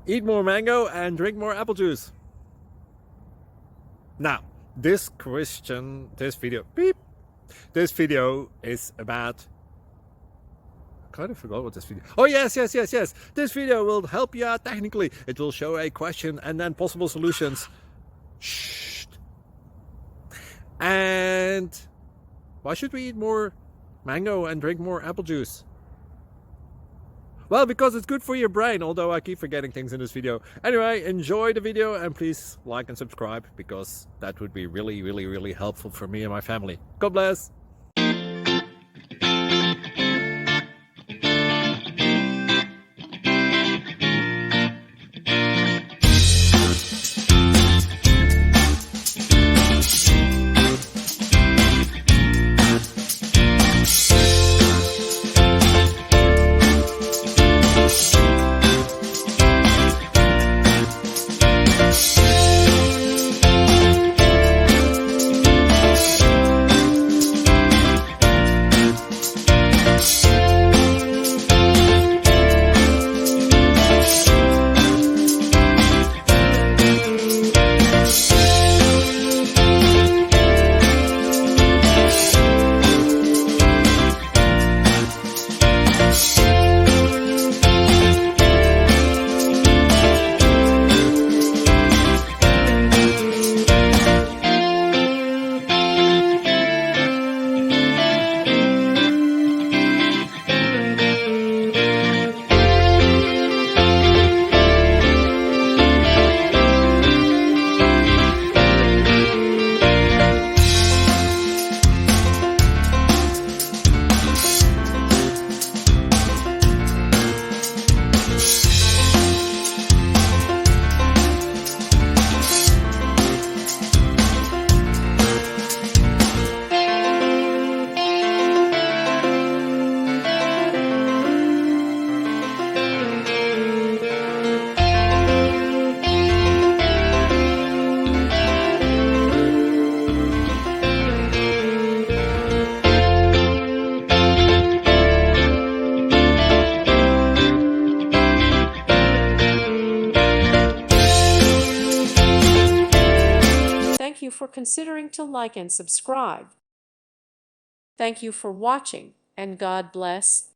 Eat more mango and drink more apple juice. Now, this video is about, I kind of forgot what this video. Oh, yes. This video will help you out technically. It will show a question and then possible solutions. Shh. And why should we eat more mango and drink more apple juice? Well, because it's good for your brain, although I keep forgetting things in this video. Anyway, enjoy the video and please like and subscribe, because that would be really helpful for me and my family. God bless! Thank you for considering to like and subscribe. Thank you for watching, and God bless.